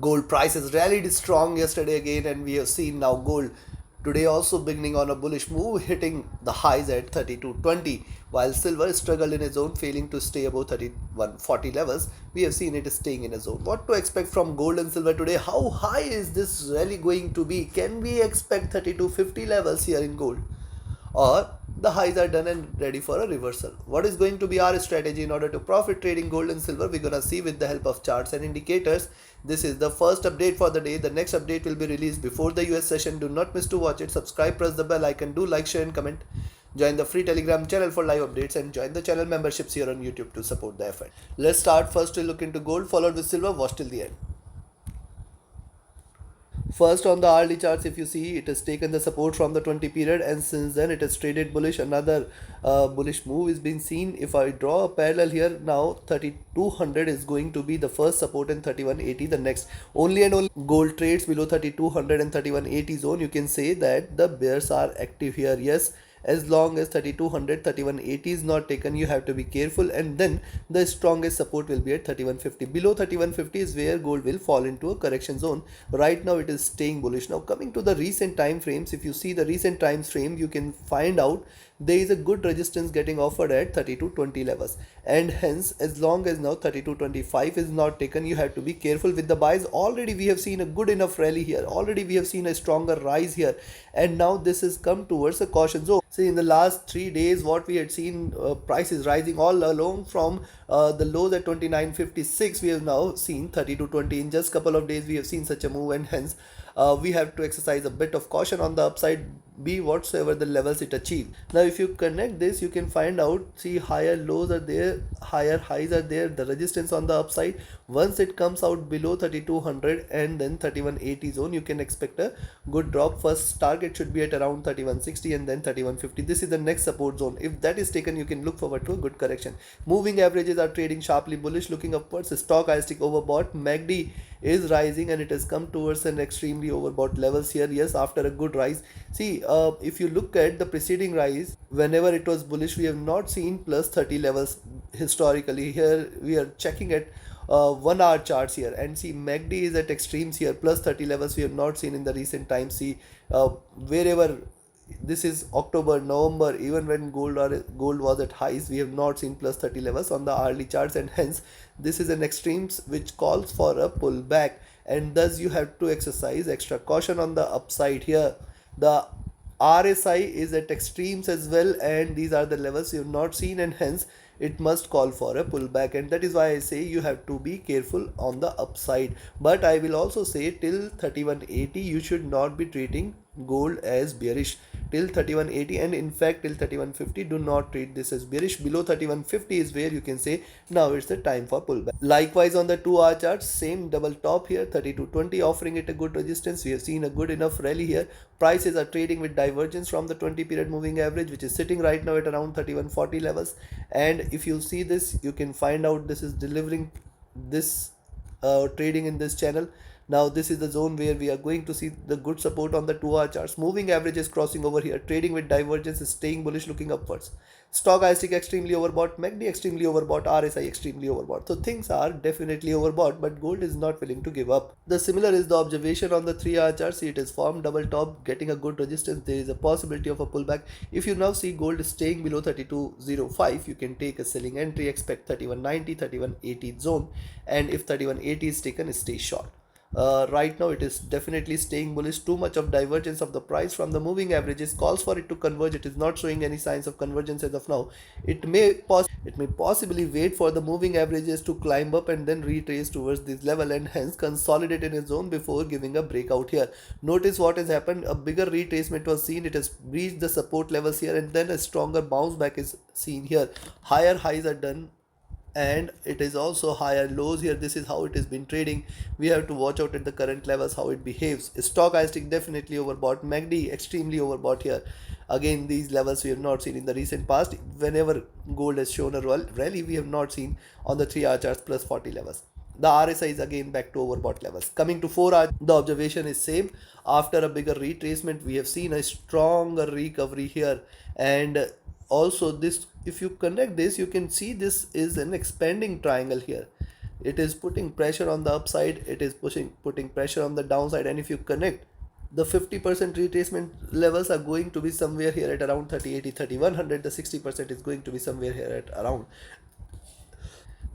Gold prices rallied strong yesterday again, and we have seen now gold today also beginning on a bullish move, hitting the highs at 32.20, while silver struggled in a zone, failing to stay above 31.40 levels. We have seen it staying in a zone. What to expect from gold and silver today? How high is this rally going to be? Can we expect 32.50 levels here in gold? Or the highs are done and ready for a reversal. What is going to be our strategy in order to profit trading gold and silver? We're gonna see with the help of charts and indicators. This is the first update for the day. The next update will be released before the US session. Do not miss to watch it. Subscribe, press the bell icon, do like, share and comment. Join the free Telegram channel for live updates and join the channel memberships here on YouTube to support the effort. Let's start first to look into gold, followed with silver. Watch till the end. First on the hourly charts, if you see, it has taken the support from the 20 period, and since then it has traded bullish. Another bullish move is being seen. If I draw a parallel here now, 3200 is going to be the first support and 3180 the next. Only and only gold trades below 3200 and 3180 zone. You can say that the bears are active here. Yes, as long as 3200 3180 is not taken, you have to be careful, and then the strongest support will be at 3150. Below 3150 is where gold will fall into a correction zone. Right now it is staying bullish. Now coming to the recent time frames, if you see the recent time frame, you can find out there is a good resistance getting offered at 3220 levels, and hence as long as now 3225 is not taken, you have to be careful with the buys. Already we have seen a good enough rally here, already we have seen a stronger rise here, and now this has come towards a caution zone. See, in the last 3 days what we had seen, price is rising all along from the lows at 29.56. We have now seen 32.20. In just couple of days we have seen such a move, and hence we have to exercise a bit of caution on the upside, be whatsoever the levels it achieves. Now if you connect this, you can find out, see, higher lows are there, higher highs are there, the resistance on the upside. Once it comes out below 3200 and then 3180 zone, you can expect a good drop. First target should be at around 3160 and then 3150. This is the next support zone. If that is taken, you can look forward to a good correction. Moving averages are trading sharply bullish, looking upwards. Stochastic overbought. MACD is rising and it has come towards an extremely overbought levels here. Yes, after a good rise. See, if you look at the preceding rise, whenever it was bullish, we have not seen plus 30 levels historically. Here we are checking at 1 hour charts here, and see MACD is at extremes here. Plus 30 levels we have not seen in the recent times. See, wherever this is October, November, even when gold was at highs, we have not seen plus 30 levels on the hourly charts, and hence this is an extremes which calls for a pullback, and thus you have to exercise extra caution on the upside here. The RSI is at extremes as well, and these are the levels you have not seen, and hence it must call for a pullback, and that is why I say you have to be careful on the upside. But I will also say till 3180 you should not be treating gold as bearish till 3180, and in fact till 3150 do not treat this as bearish. Below 3150 is where you can say now it's the time for pullback. Likewise on the 2 hour chart, same double top here, 3220 offering it a good resistance. We have seen a good enough rally here. Prices are trading with divergence from the 20 period moving average, which is sitting right now at around 3140 levels, and if you see this, you can find out this is delivering this trading in this channel. Now this is the zone where we are going to see the good support on the 2 hour charts. Moving average is crossing over here, trading with divergence, is staying bullish, looking upwards. Stochastic extremely overbought, MACD extremely overbought, RSI extremely overbought. So things are definitely overbought, but gold is not willing to give up. The similar is the observation on the 3 hour chart. See, it is formed double top, getting a good resistance. There is a possibility of a pullback. If you now see gold staying below 3205, you can take a selling entry, expect 3190, 3180 zone, and if 3180 is taken, stay short. Right now it is definitely staying bullish. Too much of divergence of the price from the moving averages calls for it to converge. It is not showing any signs of convergence as of now. It may possibly wait for the moving averages to climb up and then retrace towards this level, and hence consolidate in a zone before giving a breakout here. Notice what has happened. A bigger retracement was seen. It has breached the support levels here, and then a stronger bounce back is seen here. Higher highs are done and it is also higher lows here. This is how it has been trading. We have to watch out at the current levels how it behaves. Stochastic definitely overbought, MACD extremely overbought here. Again, these levels we have not seen in the recent past. Whenever gold has shown a rally, we have not seen on the 3 hour charts plus 40 levels. The RSI is again back to overbought levels. Coming to 4 hour, the observation is same. After a bigger retracement, we have seen a stronger recovery here, and also this, if you connect this, you can see this is an expanding triangle here. it is putting pressure on the upside, it is putting pressure on the downside, and if you connect the 50% retracement levels are going to be somewhere here at around 3080 3100. The 60% is going to be somewhere here at around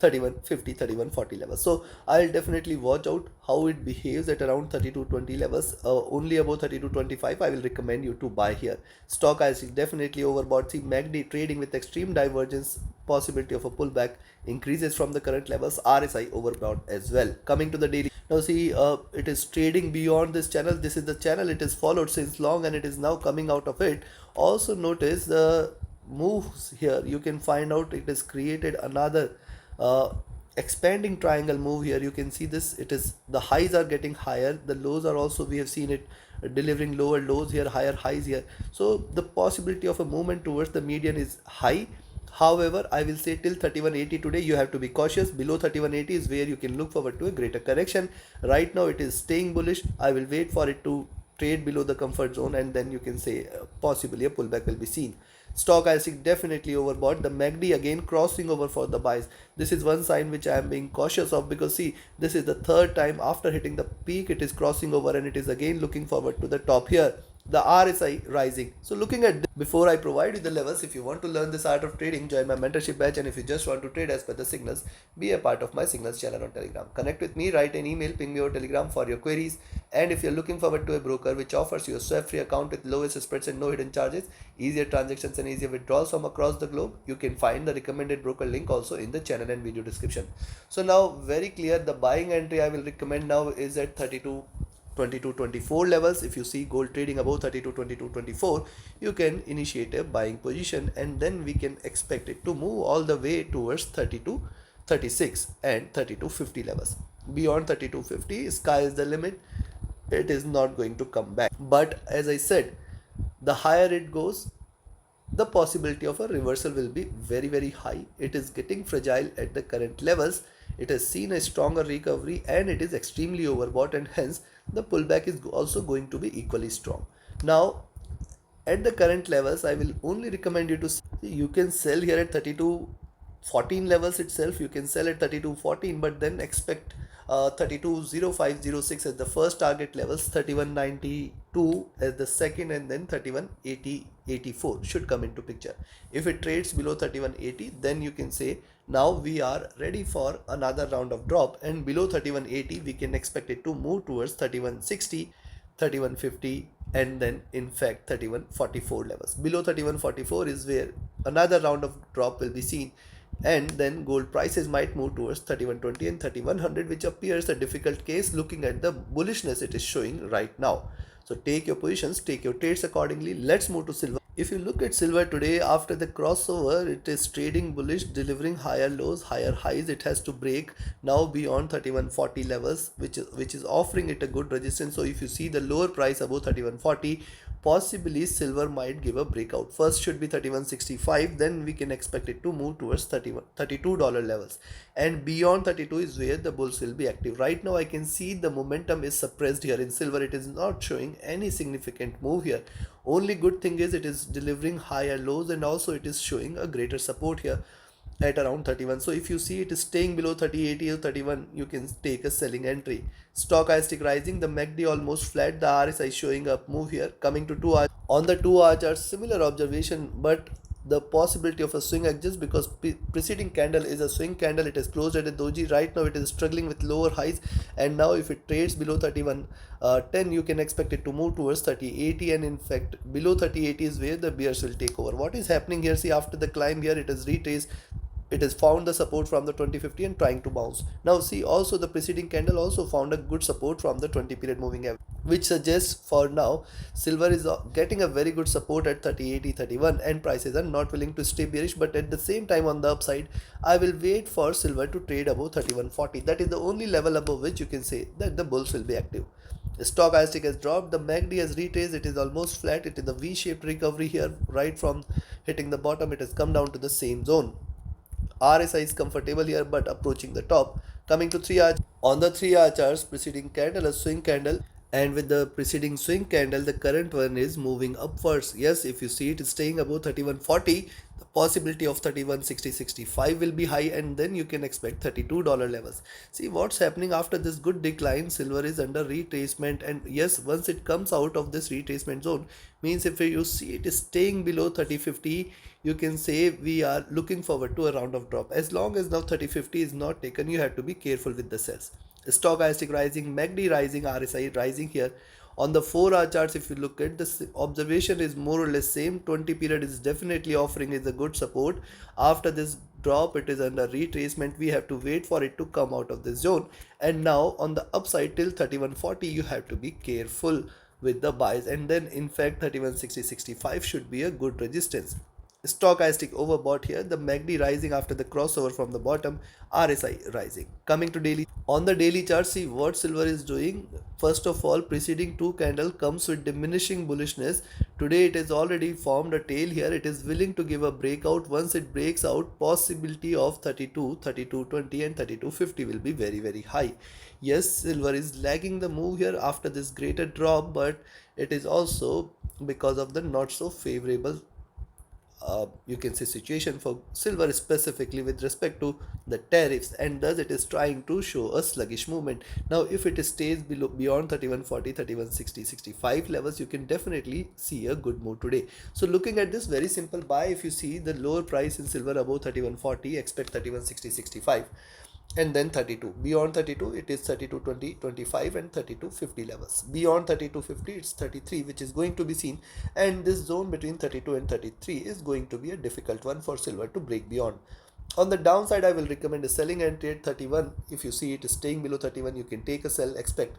3150 3140 levels. So I'll definitely watch out how it behaves at around 3220 levels. Only above 3225 I will recommend you to buy here. Stock I see definitely overbought. See MACD trading with extreme divergence, possibility of a pullback increases from the current levels. RSI overbought as well. Coming to the daily, now see it is trading beyond this channel. This is the channel it is followed since long and it is now coming out of it. Also notice the moves here, you can find out it has created another uh, expanding triangle move here. You can see this, it is the highs are getting higher, the lows are also, we have seen it delivering lower lows here, higher highs here. So the possibility of a movement towards the median is high. However, I will say till 3180 today you have to be cautious. Below 3180 is where you can look forward to a greater correction. Right now it is staying bullish. I will wait for it to trade below the comfort zone and then you can say possibly a pullback will be seen. Stock I see definitely overbought. The MACD again crossing over for the buys. This is one sign which I am being cautious of, because see, this is the third time after hitting the peak it is crossing over and it is again looking forward to the top here. The RSI rising. So looking at this, before I provide you the levels, if you want to learn this art of trading, join my mentorship batch, and if you just want to trade as per the signals, be a part of my signals channel on Telegram. Connect with me, write an email, ping me over Telegram for your queries. And if you're looking forward to a broker which offers you a swap free account with lowest spreads and no hidden charges, easier transactions and easier withdrawals from across the globe, you can find the recommended broker link also in the channel and video description. So now very clear, the buying entry I will recommend now is at 32 22 24 levels. If you see gold trading above 32 22 24, you can initiate a buying position and then we can expect it to move all the way towards 32 36 and 3250 levels. Beyond 3250, sky is the limit, it is not going to come back. But as I said, the higher it goes, the possibility of a reversal will be very high. It is getting fragile at the current levels. It has seen a stronger recovery and it is extremely overbought, and hence the pullback is also going to be equally strong. Now at the current levels I will only recommend you to see, you can sell here at 3214 levels itself, you can sell at 3214, but then expect 320506 as the first target levels, 3192 as the second, and then 3180 should come into picture. If it trades below 3180, then you can say now we are ready for another round of drop, and below 3180 we can expect it to move towards 3160, 3150, and then in fact 3144 levels. Below 3144 is where another round of drop will be seen, and then gold prices might move towards 3120 and 3100, which appears a difficult case looking at the bullishness it is showing right now. So take your positions, take your trades accordingly. Let's move to silver. If you look at silver today, after the crossover, it is trading bullish, delivering higher lows, higher highs. It has to break now beyond 3140 levels, which is offering it a good resistance. So if you see the lower price above 3140, possibly silver might give a breakout. First should be 3165, then we can expect it to move towards $32 levels, and beyond 32 is where the bulls will be active. Right now I can see the momentum is suppressed here in silver. It is not showing any significant move here. Only good thing is it is delivering higher lows, and also it is showing a greater support here at around 31. So if you see it is staying below 3080 or 31, you can take a selling entry. Stochastic rising, the MACD almost flat, the RSI showing up move here. Coming to 2 hour, on the 2 hour chart, similar observation, but the possibility of a swing exists because preceding candle is a swing candle. It is closed at a doji. Right now it is struggling with lower highs, and now if it trades below 3110, you can expect it to move towards 3080, and in fact below 3080 is where the bears will take over. What is happening here? See, after the climb here, it has retraced, it has found the support from the 2050 and trying to bounce. Now see, also the preceding candle also found a good support from the 20 period moving average, which suggests for now silver is getting a very good support at 3080 31, and prices are not willing to stay bearish. But at the same time, on the upside, I will wait for silver to trade above 3140. That is the only level above which you can say that the bulls will be active. Stochastic has dropped, the MACD has retraced, it is almost flat, it is a V-shaped recovery here. Right from hitting the bottom, it has come down to the same zone. RSI is comfortable here but approaching the top. Coming to 3 hour, on the 3 hour charts, preceding candle a swing candle, and with the preceding swing candle the current one is moving upwards. Yes, if you see it is staying above 3140, the possibility of 31.60-65 will be high, and then you can expect $32 levels. See what's happening after this good decline. Silver is under retracement, and yes, once it comes out of this retracement zone, means if you see it is staying below 30.50, you can say we are looking forward to a round of drop. As long as now 30.50 is not taken, you have to be careful with the sells. Stochastic rising, MACD rising, RSI rising here. On the 4-hour charts, if you look at this, observation is more or less same. 20 period is definitely offering is a good support. After this drop, it is under retracement. We have to wait for it to come out of this zone. And now on the upside till 31.40, you have to be careful with the buys. And then in fact 31.60-65 should be a good resistance. Stochastic overbought here, the MACD rising after the crossover from the bottom, RSI rising. Coming to daily, on the daily chart, see what silver is doing. First of all, preceding two candle comes with diminishing bullishness. Today it has already formed a tail here. It is willing to give a breakout. Once it breaks out, possibility of 32, 32.20 and 32.50 will be very high. Yes, silver is lagging the move here after this greater drop, but it is also because of the not so favorable you can say situation for silver, specifically with respect to the tariffs, and thus it is trying to show a sluggish movement. Now if it stays below beyond 31.40, 31.60, 65 levels, you can definitely see a good move today. So looking at this, very simple buy. If you see the lower price in silver above 31.40, expect 31.60, 65, and then 32. Beyond 32 it is 32.20, 25 and 32.50 levels. Beyond 32.50 it's 33, which is going to be seen, and this zone between 32 and 33 is going to be a difficult one for silver to break beyond. On the downside, I will recommend a selling entry at 31. If you see it is staying below 31, you can take a sell. Expect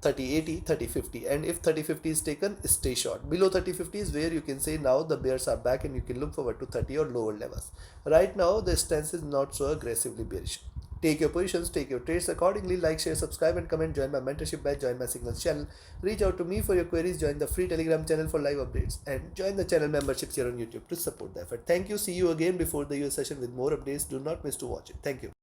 30.80, 30.50, and if 30.50 is taken, stay short. Below 30.50 is where you can say now the bears are back and you can look forward to 30 or lower levels. Right now the stance is not so aggressively bearish. Take your positions, take your trades accordingly. Like, share, subscribe and comment. Join my mentorship batch, join my signals channel. Reach out to me for your queries. Join the free Telegram channel for live updates, and join the channel memberships here on YouTube to support the effort. Thank you. See you again before the US session with more updates. Do not miss to watch it. Thank you.